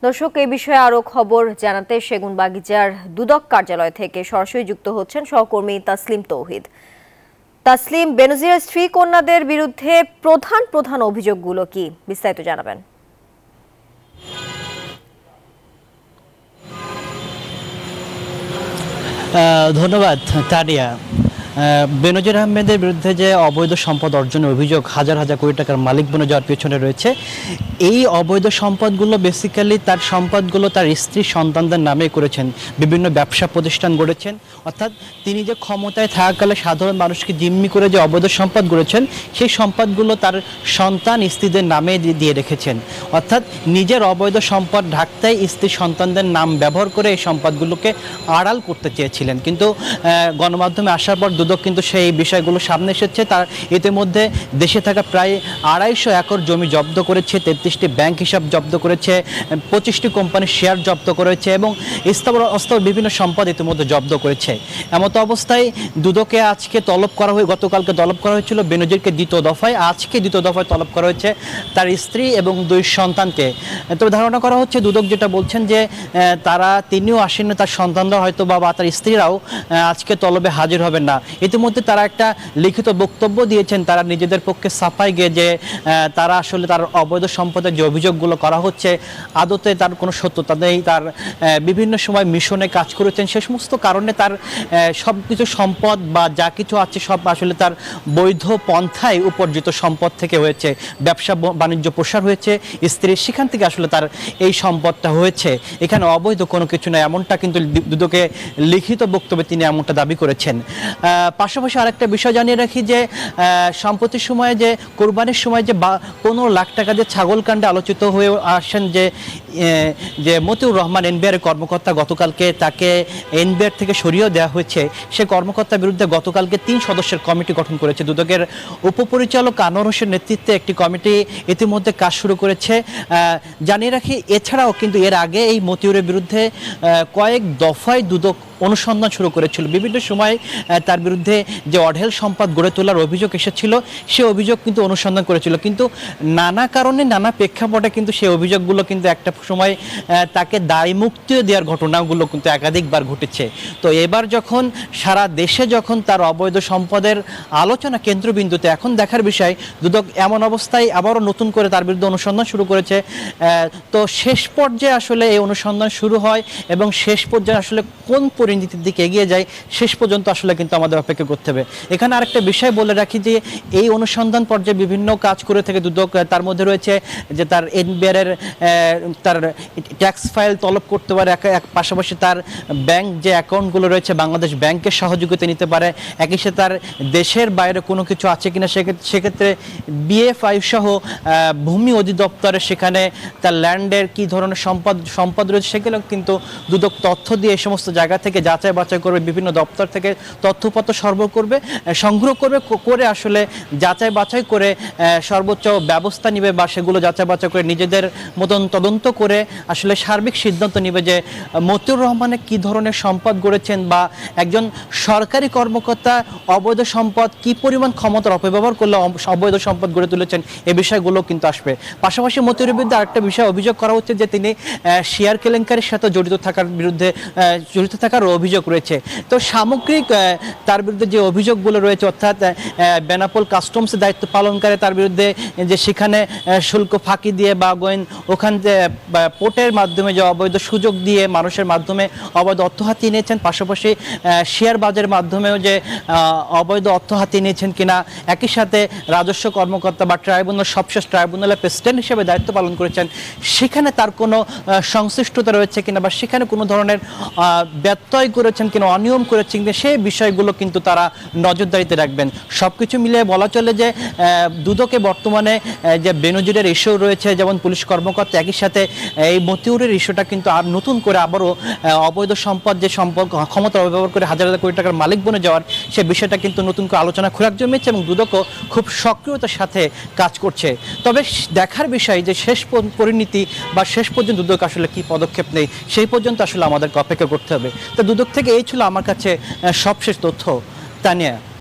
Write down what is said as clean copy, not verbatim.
দর্শক, এই বিষয়ে আরো খবর জানাতে সেগুনবাগিচার দুদক কার্যালয় থেকে সরাসরি যুক্ত হচ্ছেন সহকর্মী তাসলিম তৌহিদ। তাসলিম, বেনজিরের স্ত্রী কন্যাদের বিরুদ্ধে প্রধান প্রধান অভিযোগগুলো কি, বিস্তারিত জানাবেন। ধন্যবাদ তানিয়া। বেনজির আহমেদের বিরুদ্ধে যে অবৈধ সম্পদ অর্জনের অভিযোগ, হাজার হাজার কোটি টাকার মালিক বনে যাওয়ার পেছনে রয়েছে, এই অবৈধ সম্পদগুলো বেসিক্যালি তার সম্পদগুলো তার স্ত্রী সন্তানদের নামে করেছেন, বিভিন্ন ব্যবসা প্রতিষ্ঠান গড়েছেন। অর্থাৎ তিনি যে ক্ষমতায় থাকাকালে সাধারণ মানুষকে জিম্মি করে যে অবৈধ সম্পদ গড়েছেন, সেই সম্পদগুলো তার সন্তান স্ত্রীদের নামে দিয়ে রেখেছেন। অর্থাৎ নিজের অবৈধ সম্পদ ঢাকতেই স্ত্রী সন্তানদের নাম ব্যবহার করে এই সম্পদগুলোকে আড়াল করতে চেয়েছিলেন। কিন্তু গণমাধ্যমে আসার পর দুদক কিন্তু সেই বিষয়গুলো সামনে এসেছে। তার ইতিমধ্যে দেশে থাকা প্রায় 250 একর জমি জব্দ করেছে, 33টি ব্যাংক হিসাব জব্দ করেছে, 25টি কোম্পানির শেয়ার জব্দ করেছে এবং স্থাবর বিভিন্ন সম্পদ ইতিমধ্যে জব্দ করেছে। এমতো অবস্থায় দুদকে আজকে তলব করা হয়ে গতকালকে তলব করা হয়েছিল বেনজিরকে দ্বিতীয় দফায়, আজকে দ্বিতীয় দফায় তলব করা হয়েছে তার স্ত্রী এবং 2 সন্তানকে। তবে ধারণা করা হচ্ছে, দুদক যেটা বলছেন যে তিনিও আসেননি, তার সন্তানরা হয়তো বা তার স্ত্রীরাও আজকে তলবে হাজির হবেন না। ইতিমধ্যে তারা একটা লিখিত বক্তব্য দিয়েছেন, তারা নিজেদের পক্ষে সাফাই গিয়ে যে তারা আসলে তার অবৈধ সম্পদের যে অভিযোগগুলো করা হচ্ছে আদতে তার কোনো সত্যতা নেই। তার বিভিন্ন সময় মিশনে কাজ করেছেন, সে সমস্ত কারণে তার সব কিছু সম্পদ বা যা কিছু আছে সব আসলে তার বৈধ পন্থায় উপার্জিত সম্পদ থেকে হয়েছে, ব্যবসা বাণিজ্য প্রসার হয়েছে স্ত্রীর, সেখান থেকে আসলে তার এই সম্পদটা হয়েছে, এখানে অবৈধ কোনো কিছু নয়, এমনটা কিন্তু দুদকে লিখিত বক্তব্যে তিনি এমনটা দাবি করেছেন। পাশাপাশি আরেকটা বিষয় জানিয়ে রাখি যে সম্প্রতি সময়ে যে কোরবানির সময় যে 15 লাখ টাকা দিয়ে ছাগল কাণ্ডে আলোচিত হয়ে আসেন যে মতিউর রহমান এনবিআর কর্মকর্তা, গতকালকে তাকে এনবিআর থেকে সরিয়ে দেওয়া হয়েছে। সে কর্মকর্তার বিরুদ্ধে গতকালকে 3 সদস্যের কমিটি গঠন করেছে দুদকের উপপরিচালক আনোয়ার হোসেন নেতৃত্বে একটি কমিটি ইতিমধ্যে কাজ শুরু করেছে। জানিয়ে রাখি, এছাড়াও কিন্তু এর আগে এই মতিউরের বিরুদ্ধে কয়েক দফায় দুদক অনুসন্ধান শুরু করেছিল। বিভিন্ন সময় তার বিরুদ্ধে যে অঢেল সম্পদ গড়ে তোলার অভিযোগ এসেছিল, সে অভিযোগ কিন্তু অনুসন্ধান করেছিল, কিন্তু নানা কারণে নানা প্রেক্ষাপটে কিন্তু সেই অভিযোগগুলো কিন্তু একটা সময় তাকে দায় মুক্তিও দেওয়ার ঘটনাগুলো কিন্তু একাধিকবার ঘটেছে। তো এবার যখন সারা দেশে যখন তার অবৈধ সম্পদের আলোচনা কেন্দ্রবিন্দুতে, এখন দেখার বিষয় দুদক এমন অবস্থায় আবারও নতুন করে তার বিরুদ্ধে অনুসন্ধান শুরু করেছে। তো শেষ পর্যায়ে আসলে এই অনুসন্ধান শুরু হয় এবং শেষ পর্যায়ে আসলে কোন পরিণতির দিকে এগিয়ে যায় শেষ পর্যন্ত আসলে কিন্তু আমাদের অপেক্ষা করতে হবে। এখানে আরেকটা বিষয় বলে রাখি যে এই অনুসন্ধান পর্যায়ে বিভিন্ন কাজ করে থেকে দুদক, তার মধ্যে রয়েছে যে তার এনবিআর এর তার ট্যাক্স ফাইল তলব করতে পারে, পাশাপাশি তার ব্যাংক যে অ্যাকাউন্টগুলো রয়েছে বাংলাদেশ ব্যাংকের সহযোগিতা নিতে পারে, একই সাথে তার দেশের বাইরে কোনো কিছু আছে কিনা সেক্ষেত্রে বিএফআই সহ ভূমি অধিদপ্তরের সেখানে তার ল্যান্ডের কি ধরনের সম্পদ রয়েছে সেগুলো কিন্তু দুদক তথ্য দিয়ে এই সমস্ত জায়গা থেকে যাচাই বাছাই করবে, বিভিন্ন দপ্তর থেকে তথ্যপত্র সংগ্রহ করে আসলে যাচাই বাছাই করে সর্বোচ্চ ব্যবস্থা নিবে বা সেগুলো যাচাই বাছাই করে নিজেদের মতন তদন্ত করে আসলে সার্বিক সিদ্ধান্ত নিবে যে মতিউর রহমানে কি ধরনের সম্পদ গড়েছেন বা একজন সরকারি কর্মকর্তা অবৈধ সম্পদ কি পরিমাণ ক্ষমতার অপব্যবহার করলে অবৈধ সম্পদ গড়ে তুলেছেন, এই বিষয়গুলো কিন্তু আসবে। পাশাপাশি মতিউরের বিরুদ্ধে আরেকটা বিষয় অভিযোগ করা হচ্ছে যে তিনি শেয়ার কেলেঙ্কারির সাথে জড়িত থাকার অভিযোগ রয়েছে। তো সামগ্রিক তার বিরুদ্ধে যে অভিযোগগুলো রয়েছে, অর্থাৎ বেনাপোল কাস্টমসের দায়িত্ব পালনকারী তার বিরুদ্ধে যে সেখানে শুল্ক ফাঁকি দিয়ে বা ওখান যে পোর্টের মাধ্যমে যে অবৈধ সুযোগ দিয়ে মানুষের মাধ্যমে অবৈধ অর্থ হাতিয়ে নিয়েছেন, পাশাপাশি শেয়ার বাজারের মাধ্যমেও যে অবৈধ অর্থ হাতিয়ে নিয়েছেন কিনা, একই সাথে রাজস্ব কর্মকর্তা বা ট্রাইব্যুনাল, সবশেষ ট্রাইব্যুনালের প্রেসিডেন্ট হিসেবে দায়িত্ব পালন করেছেন, সেখানে তার কোনো সংশ্লিষ্টতা রয়েছে কিনা বা সেখানে কোনো ধরনের ব্যত্যয় করেছেন কিনা, অনিয়ম করেছেন কিনা, সেই বিষয়গুলো কিন্তু তারা নজরদারিতে রাখবেন। সবকিছু মিলিয়ে বলা চলে যে দুদকে বর্তমানে যে বেনজিরের ইস্যু রয়েছে, যেমন পুলিশ কর্মকর্তা, একই সাথে এই মতিউরের ইস্যুটা কিন্তু আর নতুন করে আবারও অবৈধ সম্পদ যে ক্ষমতা ব্যবহার করে হাজার হাজার কোটি টাকার মালিক বনে যাওয়ার সে বিষয়টা কিন্তু নতুন করে আলোচনা খোরাক জমেছে এবং দুদকও খুব সক্রিয়তার সাথে কাজ করছে। তবে দেখার বিষয় যে শেষ পরিণতি বা শেষ পর্যন্ত দুদক আসলে কি পদক্ষেপ নেই, সেই পর্যন্ত আসলে আমাদেরকে অপেক্ষা করতে হবে। তো দুদক থেকে এই ছিল আমার কাছে সবশেষ তথ্য। তানিয়া।